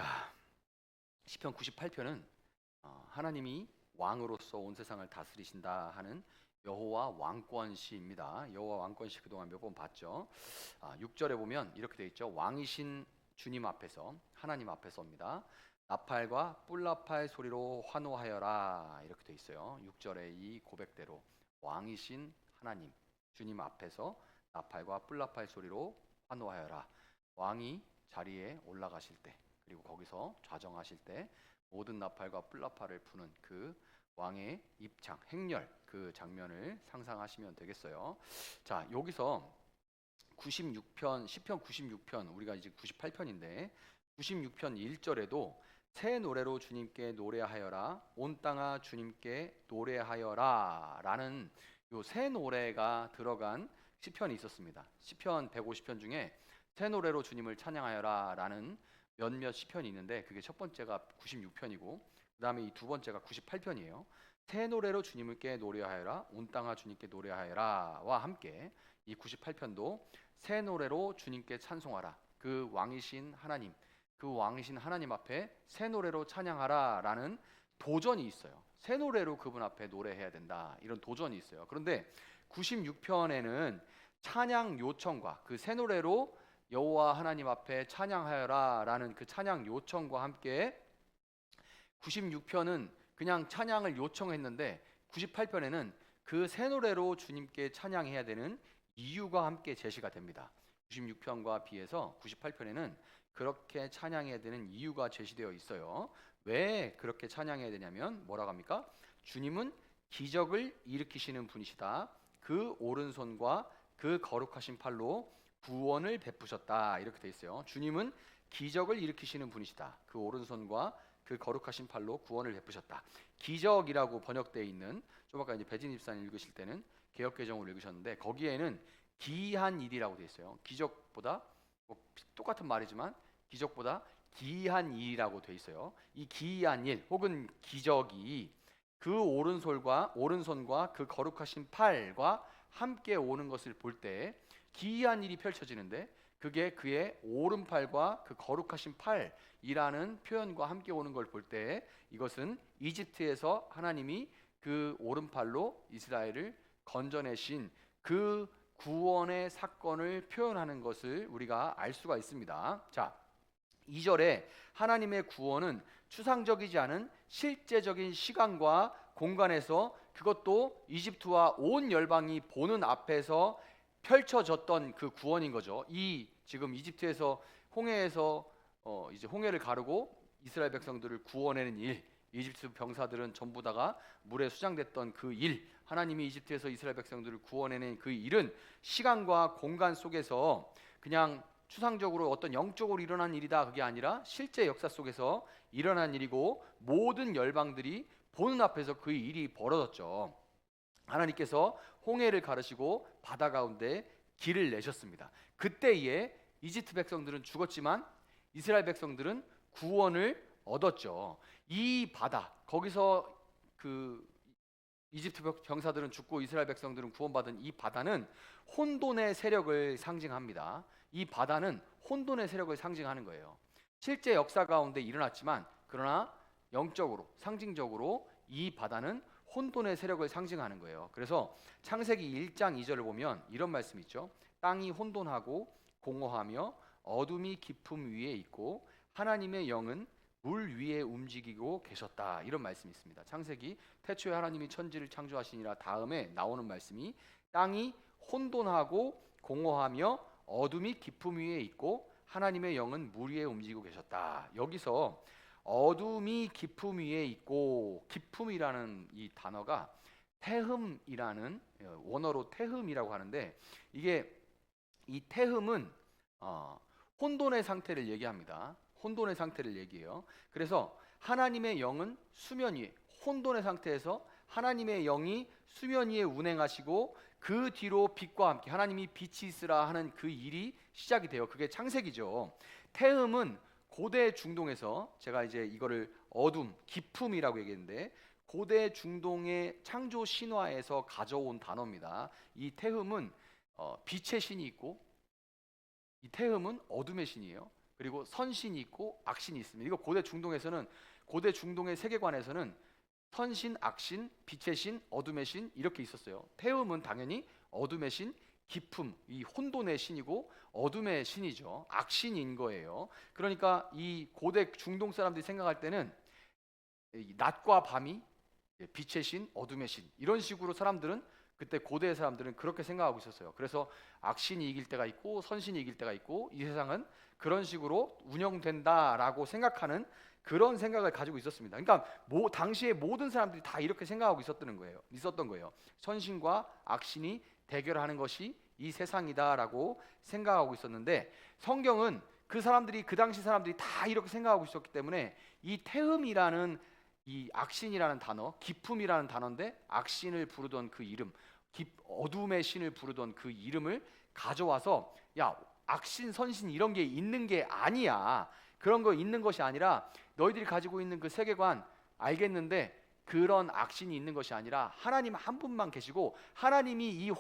자, 시편 98편은 하나님이 왕으로서 온 세상을 다스리신다 하는 여호와 왕권 시입니다. 여호와 왕권 시 그동안 몇 번 봤죠. 6절에 보면 이렇게 되어 있죠. 왕이신 주님 앞에서, 하나님 앞에서입니다. 나팔과 뿔나팔 소리로 환호하여라, 이렇게 되어 있어요. 6절의 이 고백대로 왕이신 하나님 주님 앞에서 나팔과 뿔나팔 소리로 환호하여라. 왕이 자리에 올라가실 때, 그리고 거기서 좌정하실 때 모든 나팔과 뿔나팔을 부는 그 왕의 입장, 행렬, 그 장면을 상상하시면 되겠어요. 자, 여기서 96편, 시편 96편, 우리가 이제 98편인데 96편 1절에도 새 노래로 주님께 노래하여라, 온 땅아 주님께 노래하여라 라는 요 새 노래가 들어간 시편이 있었습니다. 시편 150편 중에 새 노래로 주님을 찬양하여라 라는 몇몇 시편이 있는데, 그게 첫 번째가 96편이고 그 다음에 이 두 번째가 98편이에요. 새 노래로 주님께 노래하여라, 온 땅아 주님께 노래하여라 와 함께 이 98편도 새 노래로 주님께 찬송하라, 그 왕이신 하나님, 그 왕이신 하나님 앞에 새 노래로 찬양하라 라는 도전이 있어요. 새 노래로 그분 앞에 노래해야 된다, 이런 도전이 있어요. 그런데 96편에는 찬양 요청과 그 새 노래로 여호와 하나님 앞에 찬양하여라 라는 그 찬양 요청과 함께 96편은 그냥 찬양을 요청했는데 98편에는 그 새 노래로 주님께 찬양해야 되는 이유가 함께 제시가 됩니다. 96편과 비해서 98편에는 그렇게 찬양해야 되는 이유가 제시되어 있어요. 왜 그렇게 찬양해야 되냐면 뭐라고 합니까? 주님은 기적을 일으키시는 분이시다. 그 오른손과 그 거룩하신 팔로 구원을 베푸셨다, 이렇게 돼 있어요. 주님은 기적을 일으키시는 분이시다. 그 오른손과 그 거룩하신 팔로 구원을 베푸셨다. 기적이라고 번역되어 있는, 좀 아까 이제 배진 집사님 읽으실 때는 개역개정으로 읽으셨는데 거기에는 기이한 일이라고 되어 있어요. 기적보다 똑같은 말이지만 기적보다 기이한 일이라고 되어 있어요. 이 기이한 일 혹은 기적이 그 오른손과 그 거룩하신 팔과 함께 오는 것을 볼 때 기이한 일이 펼쳐지는데, 그게 그의 오른팔과 그 거룩하신 팔이라는 표현과 함께 오는 걸 볼 때 이것은 이집트에서 하나님이 그 오른팔로 이스라엘을 건져내신 그 구원의 사건을 표현하는 것을 우리가 알 수가 있습니다. 자, 2절에 하나님의 구원은 추상적이지 않은 실제적인 시간과 공간에서, 그것도 이집트와 온 열방이 보는 앞에서 펼쳐졌던 그 구원인 거죠. 이 지금 이집트에서 홍해에서 이제 홍해를 가르고 이스라엘 백성들을 구원하는 일, 이집트 병사들은 전부 다가 물에 수장됐던 그 일, 하나님이 이집트에서 이스라엘 백성들을 구원해낸 그 일은 시간과 공간 속에서 그냥 추상적으로 어떤 영적으로 일어난 일이다, 그게 아니라 실제 역사 속에서 일어난 일이고 모든 열방들이 보는 앞에서 그 일이 벌어졌죠. 하나님께서 홍해를 가르시고 바다 가운데 길을 내셨습니다. 그때에 이집트 백성들은 죽었지만 이스라엘 백성들은 구원을 얻었죠. 이 바다, 거기서 그 이집트 병사들은 죽고 이스라엘 백성들은 구원받은 이 바다는 혼돈의 세력을 상징합니다. 이 바다는 혼돈의 세력을 상징하는 거예요. 실제 역사 가운데 일어났지만 그러나 영적으로, 상징적으로 이 바다는 혼돈의 세력을 상징하는 거예요. 그래서 창세기 1장 2절을 보면 이런 말씀이 있죠. 땅이 혼돈하고 공허하며 어둠이 깊음 위에 있고 하나님의 영은 물 위에 움직이고 계셨다, 이런 말씀이 있습니다. 창세기 태초에 하나님이 천지를 창조하시니라 다음에 나오는 말씀이 땅이 혼돈하고 공허하며 어둠이 깊음 위에 있고 하나님의 영은 물 위에 움직이고 계셨다. 여기서 어둠이 깊음 위에 있고, 깊음이라는 이 단어가 태흠이라는 원어로 태흠이라고 하는데, 이게 이 태흠은 혼돈의 상태를 얘기합니다. 혼돈의 상태를 얘기해요. 그래서 하나님의 영은 수면 위에, 혼돈의 상태에서 하나님의 영이 수면 위에 운행하시고 그 뒤로 빛과 함께 하나님이 빛이 있으라 하는 그 일이 시작이 돼요. 그게 창세기죠. 태음은 고대 중동에서, 제가 이제 이거를 어둠, 깊음이라고 얘기했는데 고대 중동의 창조 신화에서 가져온 단어입니다. 이 태음은 빛의 신이 있고 이 태음은 어둠의 신이에요. 그리고 선신이 있고 악신이 있습니다. 이거 고대 중동의 세계관에서는 선신, 악신, 빛의 신, 어둠의 신 이렇게 있었어요. 태음은 당연히 어둠의 신, 기품, 이 혼돈의 신이고 어둠의 신이죠. 악신인 거예요. 그러니까 이 고대 중동 사람들이 생각할 때는 이 낮과 밤이 빛의 신, 어둠의 신 이런 식으로 사람들은 그때 고대 사람들은 그렇게 생각하고 있었어요. 그래서 악신이 이길 때가 있고 선신이 이길 때가 있고 이 세상은 그런 식으로 운영된다라고 생각하는 그런 생각을 가지고 있었습니다. 그러니까 당시에 모든 사람들이 다 이렇게 생각하고 있었던 거예요. 선신과 악신이 대결하는 것이 이 세상이다라고 생각하고 있었는데 성경은 그 당시 사람들이 다 이렇게 생각하고 있었기 때문에 이 태음이라는 이 악신이라는 단어, 기품이라는 단어인데 악신을 부르던 그 이름, 어둠의 신을 부르던 그 이름을 가져와서 야, 악신, 선신 이런 게 있는 게 아니야. 그런 거 있는 것이 아니라 너희들이 가지고 있는 그 세계관 알겠는데 그런 악신이 있는 것이 아니라 하나님 한 분만 계시고 하나님은 이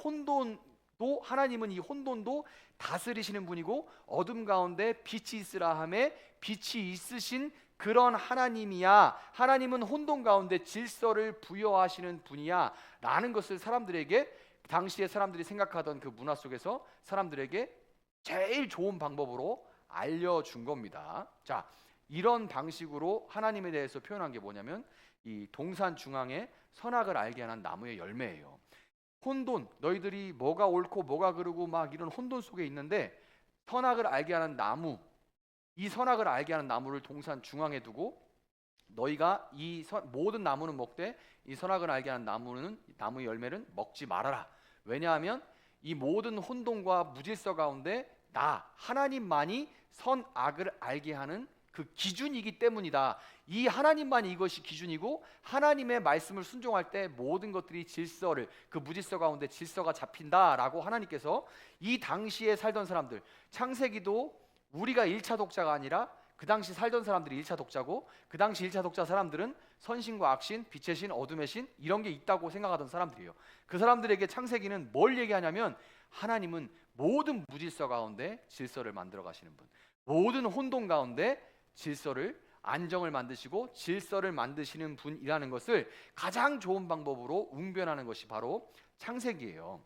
혼돈도 다스리시는 분이고 어둠 가운데 빛이 있으라 하매 빛이 있으신 그런 하나님이야. 하나님은 혼돈 가운데 질서를 부여하시는 분이야 라는 것을 사람들에게 당시에 사람들이 생각하던 그 문화 속에서 사람들에게 제일 좋은 방법으로 알려준 겁니다. 자, 이런 방식으로 하나님에 대해서 표현한 게 뭐냐면 이 동산 중앙에 선악을 알게 하는 나무의 열매예요. 혼돈, 너희들이 뭐가 옳고 뭐가 그르고 막 이런 혼돈 속에 있는데 선악을 알게 하는 나무, 이 선악을 알게 하는 나무를 동산 중앙에 두고 너희가 모든 나무는 먹되 이 선악을 알게 하는 나무의 열매는 먹지 말아라. 왜냐하면 이 모든 혼돈과 무질서 가운데 나 하나님만이 선악을 알게 하는 그 기준이기 때문이다. 이 하나님만이 이것이 기준이고 하나님의 말씀을 순종할 때 모든 것들이 그 무질서 가운데 질서가 잡힌다라고 하나님께서 이 당시에 살던 사람들, 창세기도 우리가 1차 독자가 아니라 그 당시 살던 사람들이 1차 독자고 그 당시 1차 독자 사람들은 선신과 악신, 빛의 신, 어둠의 신 이런 게 있다고 생각하던 사람들이에요. 그 사람들에게 창세기는 뭘 얘기하냐면 하나님은 모든 무질서 가운데 질서를 만들어 가시는 분, 모든 혼돈 가운데 안정을 만드시고 질서를 만드시는 분이라는 것을 가장 좋은 방법으로 웅변하는 것이 바로 창세기예요.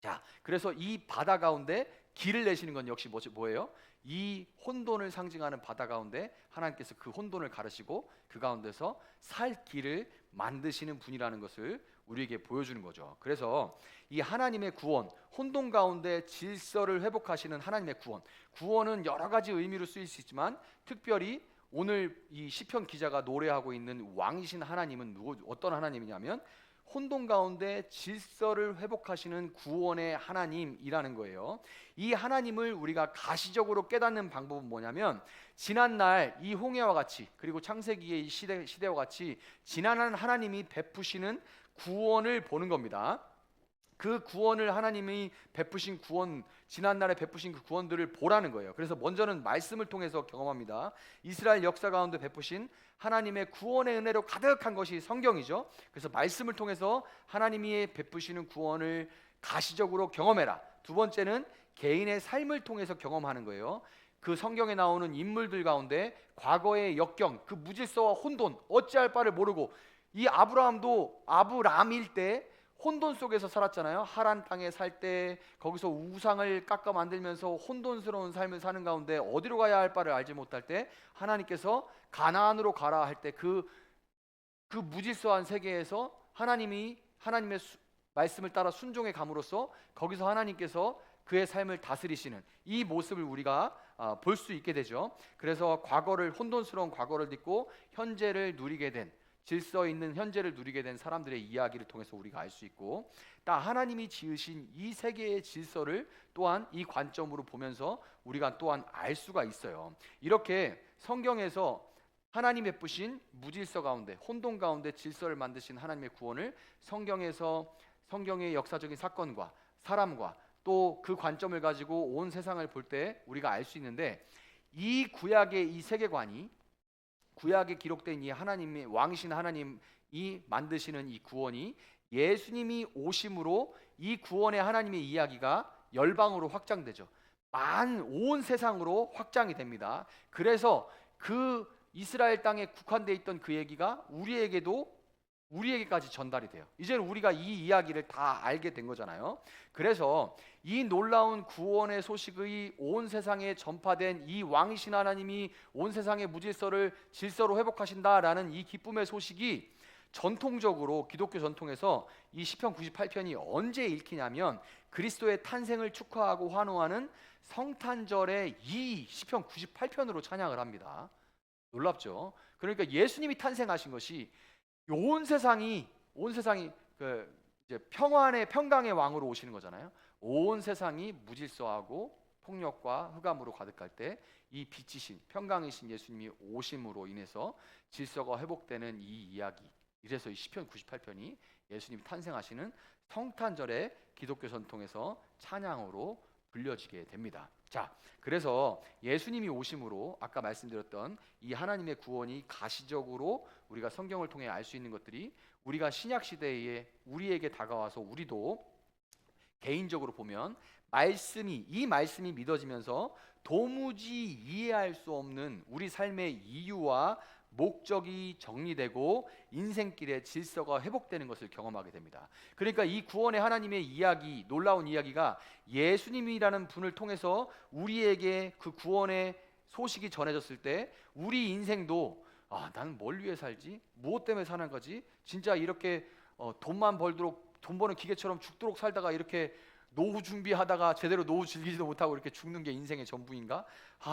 자, 그래서 이 바다 가운데 길을 내시는 건 역시 뭐예요? 이 혼돈을 상징하는 바다 가운데 하나님께서 그 혼돈을 가르시고 그 가운데서 살 길을 만드시는 분이라는 것을 우리에게 보여주는 거죠. 그래서 이 하나님의 구원, 혼돈 가운데 질서를 회복하시는 하나님의 구원은 여러 가지 의미로 쓰일 수 있지만 특별히 오늘 이 시편 기자가 노래하고 있는 왕이신 하나님은 어떤 하나님이냐면 혼돈 가운데 질서를 회복하시는 구원의 하나님이라는 거예요. 이 하나님을 우리가 가시적으로 깨닫는 방법은 뭐냐면 지난날 이 홍해와 같이 그리고 창세기의 이 시대와 같이 지난한 하나님이 베푸시는 구원을 보는 겁니다. 그 구원을 하나님이 베푸신 구원, 지난날에 베푸신 그 구원들을 보라는 거예요. 그래서 먼저는 말씀을 통해서 경험합니다. 이스라엘 역사 가운데 베푸신 하나님의 구원의 은혜로 가득한 것이 성경이죠. 그래서 말씀을 통해서 하나님이 베푸시는 구원을 가시적으로 경험해라. 두 번째는 개인의 삶을 통해서 경험하는 거예요. 그 성경에 나오는 인물들 가운데 과거의 역경, 그 무질서와 혼돈, 어찌할 바를 모르고 이 아브람일 때 혼돈 속에서 살았잖아요. 하란 땅에 살 때 거기서 우상을 깎아 만들면서 혼돈스러운 삶을 사는 가운데 어디로 가야 할 바를 알지 못할 때 하나님께서 가나안으로 가라 할 때 그 무질서한 세계에서 하나님의 말씀을 따라 순종해 감으로써 거기서 하나님께서 그의 삶을 다스리시는 이 모습을 우리가 볼 수 있게 되죠. 그래서 혼돈스러운 과거를 딛고 현재를 누리게 된, 질서 있는 현재를 누리게 된 사람들의 이야기를 통해서 우리가 알 수 있고, 하나님이 지으신 이 세계의 질서를 또한 이 관점으로 보면서 우리가 또한 알 수가 있어요. 이렇게 성경에서 하나님 베푸신 무질서 가운데, 혼돈 가운데 질서를 만드신 하나님의 구원을 성경의 역사적인 사건과 사람과 또 그 관점을 가지고 온 세상을 볼 때 우리가 알 수 있는데, 이 구약의 이 세계관이, 구약에 기록된 이 하나님의 왕이신 하나님이 만드시는 이 구원이 예수님이 오심으로 이 구원의 하나님의 이야기가 열방으로 확장되죠. 온 세상으로 확장이 됩니다. 그래서 그 이스라엘 땅에 국한돼 있던 그 얘기가 우리에게까지 전달이 돼요. 이제는 우리가 이 이야기를 다 알게 된 거잖아요. 그래서 이 놀라운 구원의 소식이 온 세상에 전파된 이 왕이신 하나님이 온 세상의 무질서를 질서로 회복하신다라는 이 기쁨의 소식이 전통적으로 기독교 전통에서 이 시편 98편이 언제 읽히냐면 그리스도의 탄생을 축하하고 환호하는 성탄절에 이 시편 98편으로 찬양을 합니다. 놀랍죠? 그러니까 예수님이 탄생하신 것이 온 세상이 이제 평강의 왕으로 오시는 거잖아요. 온 세상이 무질서하고 폭력과 흑암으로 가득할 때 이 빛이신 평강이신 예수님이 오심으로 인해서 질서가 회복되는 이 이야기. 이래서 이 시편 98편이 예수님이 탄생하시는 성탄절의 기독교 전통에서 찬양으로 불려지게 됩니다. 자, 그래서 예수님이 오심으로 아까 말씀드렸던 이 하나님의 구원이 가시적으로 우리가 성경을 통해 알 수 있는 것들이 우리가 신약 시대에 우리에게 다가와서 우리도 개인적으로 보면 이 말씀이 믿어지면서 도무지 이해할 수 없는 우리 삶의 이유와 목적이 정리되고 인생길의 질서가 회복되는 것을 경험하게 됩니다. 그러니까 이 구원의 하나님의 이야기, 놀라운 이야기가 예수님이라는 분을 통해서 우리에게 그 구원의 소식이 전해졌을 때 우리 인생도 나는 뭘 위해 살지? 무엇 때문에 사는 거지? 진짜 이렇게 돈만 벌도록 돈 버는 기계처럼 죽도록 살다가 이렇게 노후 준비하다가 제대로 노후 즐기지도 못하고 이렇게 죽는 게 인생의 전부인가?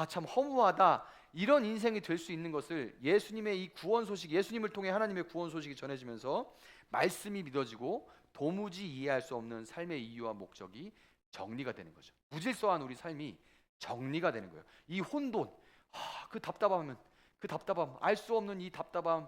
참 허무하다. 이런 인생이 될 수 있는 것을 예수님의 이 구원 소식, 예수님을 통해 하나님의 구원 소식이 전해지면서 말씀이 믿어지고 도무지 이해할 수 없는 삶의 이유와 목적이 정리가 되는 거죠. 무질서한 우리 삶이 정리가 되는 거예요. 이 혼돈, 그 답답함, 알 수 없는 이 답답함,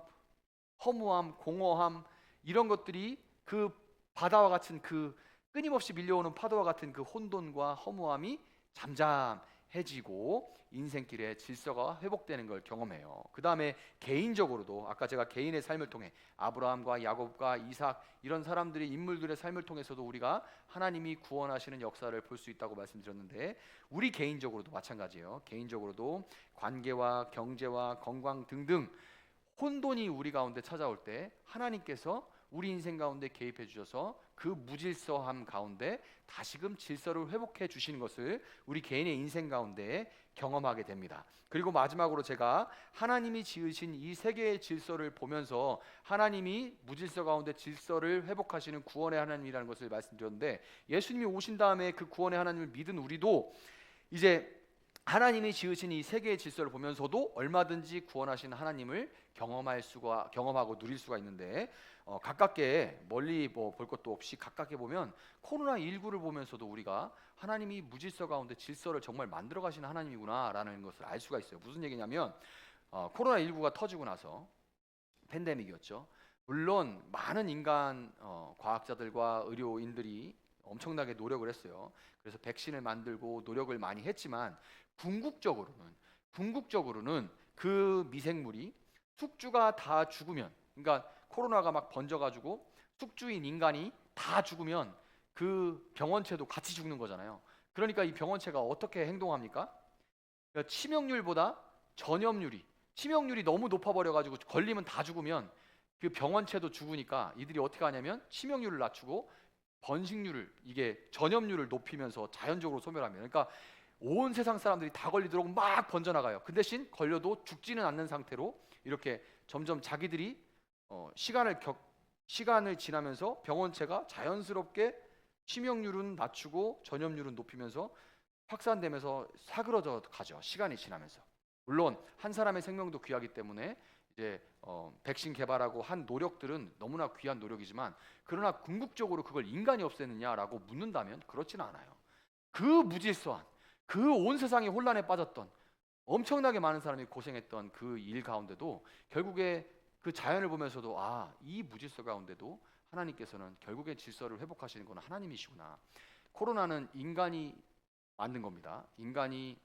허무함, 공허함 이런 것들이 그 바다와 같은 그 끊임없이 밀려오는 파도와 같은 그 혼돈과 허무함이 잠잠해지고 인생길의 질서가 회복되는 걸 경험해요. 그 다음에 개인적으로도 아까 제가 개인의 삶을 통해 아브라함과 야곱과 이삭 이런 사람들의 인물들의 삶을 통해서도 우리가 하나님이 구원하시는 역사를 볼 수 있다고 말씀드렸는데 우리 개인적으로도 마찬가지예요. 개인적으로도 관계와 경제와 건강 등등 혼돈이 우리 가운데 찾아올 때 하나님께서 우리 인생 가운데 개입해 주셔서 그 무질서함 가운데 다시금 질서를 회복해 주시는 것을 우리 개인의 인생 가운데 경험하게 됩니다. 그리고 마지막으로 제가 하나님이 지으신 이 세계의 질서를 보면서 하나님이 무질서 가운데 질서를 회복하시는 구원의 하나님이라는 것을 말씀드렸는데 예수님이 오신 다음에 그 구원의 하나님을 믿은 우리도 이제 하나님이 지으신 이 세계의 질서를 보면서도 얼마든지 구원하신 하나님을 경험하고 누릴 수가 있는데 가깝게 멀리 볼 것도 없이 가깝게 보면 코로나19를 보면서도 우리가 하나님이 무질서 가운데 질서를 정말 만들어 가시는 하나님이구나라는 것을 알 수가 있어요. 무슨 얘기냐면 코로나19가 터지고 나서 팬데믹이었죠. 물론 많은 인간 과학자들과 의료인들이 엄청나게 노력을 했어요. 그래서 백신을 만들고 노력을 많이 했지만 궁극적으로는 그 미생물이 숙주가 다 죽으면, 그러니까 코로나가 막 번져가지고 숙주인 인간이 다 죽으면 그 병원체도 같이 죽는 거잖아요. 그러니까 이 병원체가 어떻게 행동합니까? 그러니까 치명률이 너무 높아버려가지고 걸리면 다 죽으면 그 병원체도 죽으니까 이들이 어떻게 하냐면 치명률을 낮추고 이게 전염률을 높이면서 자연적으로 소멸합니다. 그러니까 온 세상 사람들이 다 걸리도록 막 번져나가요. 그 대신 걸려도 죽지는 않는 상태로 이렇게 점점 자기들이 시간을 지나면서 병원체가 자연스럽게 치명률은 낮추고 전염률은 높이면서 확산되면서 사그러져 가죠. 시간이 지나면서. 물론 한 사람의 생명도 귀하기 때문에 이제 백신 개발하고 한 노력들은 너무나 귀한 노력이지만 그러나 궁극적으로 그걸 인간이 없애느냐라고 묻는다면 그렇지는 않아요. 그 무질서한 그 온 세상이 혼란에 빠졌던 엄청나게 많은 사람이 고생했던 그 일 가운데도 결국에 그 자연을 보면서도 이 무질서 가운데도 하나님께서는 결국에 질서를 회복하시는 건 하나님이시구나. 코로나는 인간이 만든 겁니다. 인간이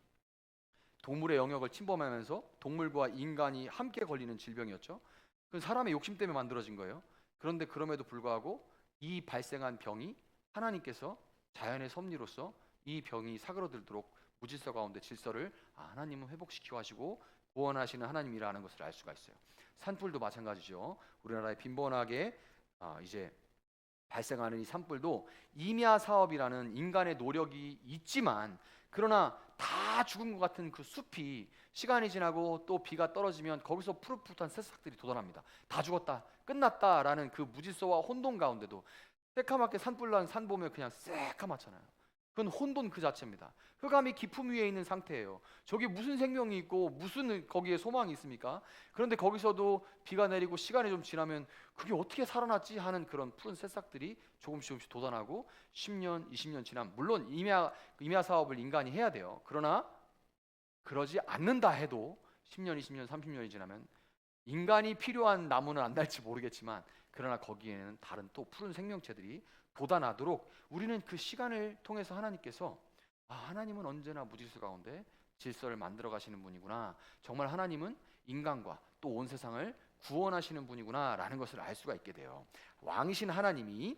동물의 영역을 침범하면서 동물과 인간이 함께 걸리는 질병이었죠. 그건 사람의 욕심 때문에 만들어진 거예요. 그런데 그럼에도 불구하고 이 발생한 병이 하나님께서 자연의 섭리로서 이 병이 사그러들도록 무질서 가운데 질서를 하나님은 회복시키고 하시고 구원하시는 하나님이라는 것을 알 수가 있어요. 산불도 마찬가지죠. 우리나라에 빈번하게 이제 발생하는 이 산불도 임야 사업이라는 인간의 노력이 있지만, 그러나 다 죽은 것 같은 그 숲이 시간이 지나고 또 비가 떨어지면 거기서 푸릇푸릇한 새싹들이 돋아납니다. 다 죽었다, 끝났다라는 그 무질서와 혼돈 가운데도 새카맣게 산불난 산 보면 그냥 새카맣잖아요. 그건 혼돈 그 자체입니다. 흑암이 깊음 위에 있는 상태예요. 저기 무슨 생명이 있고 무슨 거기에 소망이 있습니까? 그런데 거기서도 비가 내리고 시간이 좀 지나면 그게 어떻게 살아났지 하는 그런 푸른 새싹들이 조금씩 돋아나고 10년, 20년 지나면, 물론 임야 사업을 인간이 해야 돼요. 그러나 그러지 않는다 해도 10년, 20년, 30년이 지나면 인간이 필요한 나무는 안 날지 모르겠지만, 그러나 거기에는 다른 또 푸른 생명체들이 돋아나도록 우리는 그 시간을 통해서 하나님께서 하나님은 언제나 무질서 가운데 질서를 만들어 가시는 분이구나, 정말 하나님은 인간과 또 온 세상을 구원하시는 분이구나 라는 것을 알 수가 있게 돼요. 왕이신 하나님이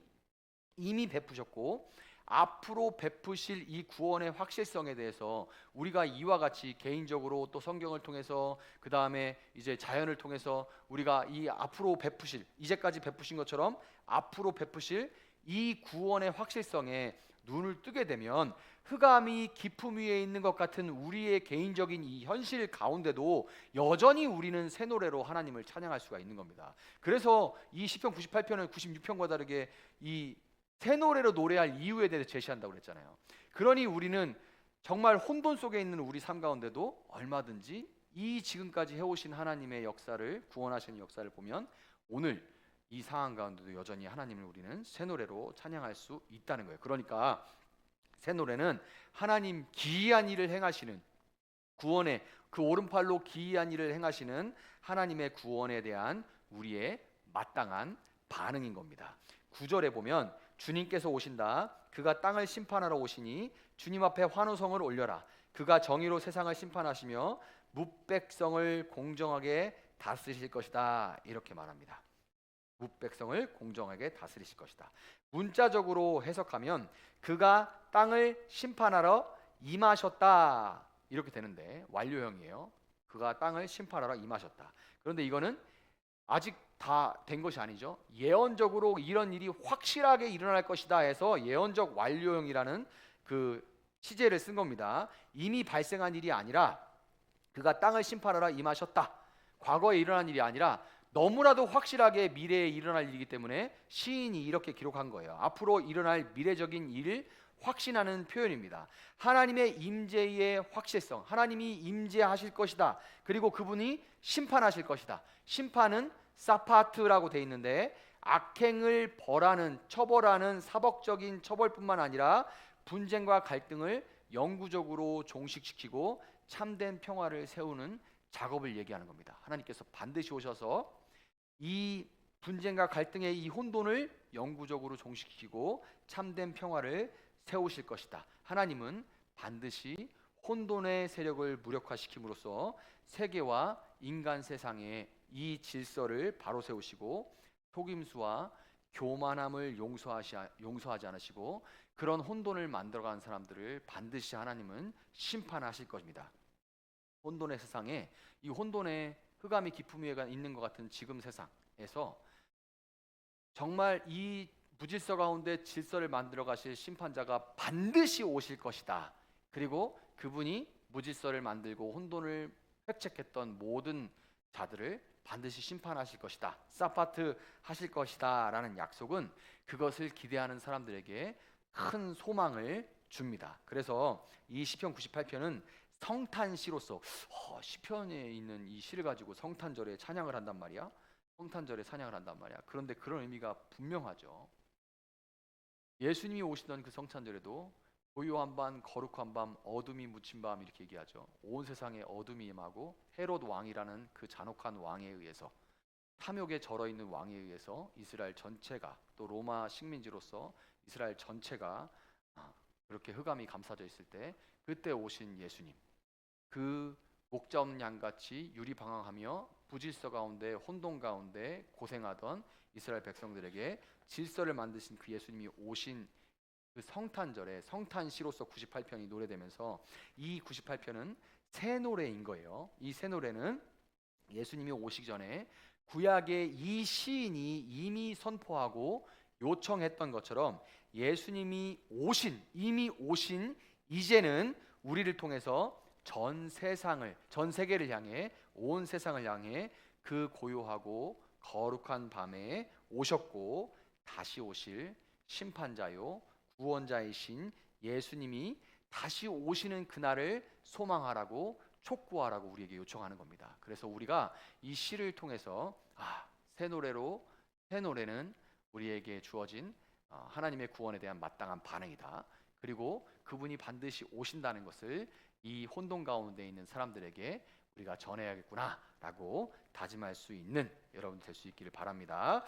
이미 베푸셨고 앞으로 베푸실 이 구원의 확실성에 대해서 우리가 이와 같이 개인적으로 또 성경을 통해서, 그 다음에 이제 자연을 통해서 우리가 이 앞으로 베푸실, 이제까지 베푸신 것처럼 앞으로 베푸실 이 구원의 확실성에 눈을 뜨게 되면 흑암이 깊음 위에 있는 것 같은 우리의 개인적인 이 현실 가운데도 여전히 우리는 새 노래로 하나님을 찬양할 수가 있는 겁니다. 그래서 이 시편 98편은 96편과 다르게 이 새 노래로 노래할 이유에 대해서 제시한다고 그랬잖아요. 그러니 우리는 정말 혼돈 속에 있는 우리 삶 가운데도 얼마든지 이 지금까지 해오신 하나님의 역사를, 구원하시는 역사를 보면 오늘 이 상황 가운데도 여전히 하나님을 우리는 새 노래로 찬양할 수 있다는 거예요. 그러니까 새 노래는 하나님 기이한 일을 행하시는, 구원의 그 오른팔로 기이한 일을 행하시는 하나님의 구원에 대한 우리의 마땅한 반응인 겁니다. 9절에 보면 주님께서 오신다. 그가 땅을 심판하러 오시니 주님 앞에 환호성을 올려라. 그가 정의로 세상을 심판하시며 뭇백성을 공정하게 다스리실 것이다. 이렇게 말합니다. 뭇백성을 공정하게 다스리실 것이다. 문자적으로 해석하면 그가 땅을 심판하러 임하셨다 이렇게 되는데, 완료형이에요. 그가 땅을 심판하러 임하셨다. 그런데 이거는 아직 다 된 것이 아니죠. 예언적으로 이런 일이 확실하게 일어날 것이다 해서 예언적 완료형이라는 그 시제를 쓴 겁니다. 이미 발생한 일이 아니라 그가 땅을 심판하러 임하셨다, 과거에 일어난 일이 아니라 너무나도 확실하게 미래에 일어날 일이기 때문에 시인이 이렇게 기록한 거예요. 앞으로 일어날 미래적인 일을 확신하는 표현입니다. 하나님의 임재의 확실성, 하나님이 임재하실 것이다. 그리고 그분이 심판하실 것이다. 심판은 사파트라고 돼 있는데 악행을 벌하는, 처벌하는 사법적인 처벌뿐만 아니라 분쟁과 갈등을 영구적으로 종식시키고 참된 평화를 세우는 작업을 얘기하는 겁니다. 하나님께서 반드시 오셔서 이 분쟁과 갈등의 이 혼돈을 영구적으로 종식시키고 참된 평화를 세우실 것이다. 하나님은 반드시 혼돈의 세력을 무력화시킴으로써 세계와 인간 세상의 이 질서를 바로 세우시고 속임수와 교만함을 용서하지 않으시고 그런 혼돈을 만들어간 사람들을 반드시 하나님은 심판하실 것입니다. 혼돈의 세상에, 이 혼돈의 흑암이 깊음 위에 있는 것 같은 지금 세상에서 정말 이 무질서 가운데 질서를 만들어 가실 심판자가 반드시 오실 것이다. 그리고 그분이 무질서를 만들고 혼돈을 획책했던 모든 자들을 반드시 심판하실 것이다, 사파트 하실 것이다 라는 약속은 그것을 기대하는 사람들에게 큰 소망을 줍니다. 그래서 이 시편 98편은 성탄시로서 시편에 있는 이 시를 가지고 성탄절에 찬양을 한단 말이야. 성탄절에 찬양을 한단 말이야. 그런데 그런 의미가 분명하죠. 예수님이 오시던 그 성탄절에도 고요한 밤, 거룩한 밤, 어둠이 묻힌 밤 이렇게 얘기하죠. 온 세상에 어둠이 임하고 헤롯 왕이라는 그 잔혹한 왕에 의해서, 탐욕에 절어 있는 왕에 의해서 이스라엘 전체가, 또 로마 식민지로서 이스라엘 전체가 그렇게 흑암이 감싸져 있을 때 그때 오신 예수님, 그 목자 없는 양같이 유리방황하며 부질서 가운데 혼돈 가운데 고생하던 이스라엘 백성들에게 질서를 만드신 그 예수님이 오신 그 성탄절에 성탄시로서 98편이 노래되면서 이 98편은 새 노래인 거예요. 이 새 노래는 예수님이 오시기 전에 구약의 이 시인이 이미 선포하고 요청했던 것처럼 예수님이 이미 오신 이제는 우리를 통해서 전 세계를 향해, 온 세상을 향해 그 고요하고 거룩한 밤에 오셨고 다시 오실 심판자요 구원자이신 예수님이 다시 오시는 그날을 소망하라고, 촉구하라고 우리에게 요청하는 겁니다. 그래서 우리가 이 시를 통해서 새 노래는 우리에게 주어진 하나님의 구원에 대한 마땅한 반응이다. 그리고 그분이 반드시 오신다는 것을 이 혼돈 가운데 있는 사람들에게 우리가 전해야겠구나라고 다짐할 수 있는 여러분 될 수 있기를 바랍니다.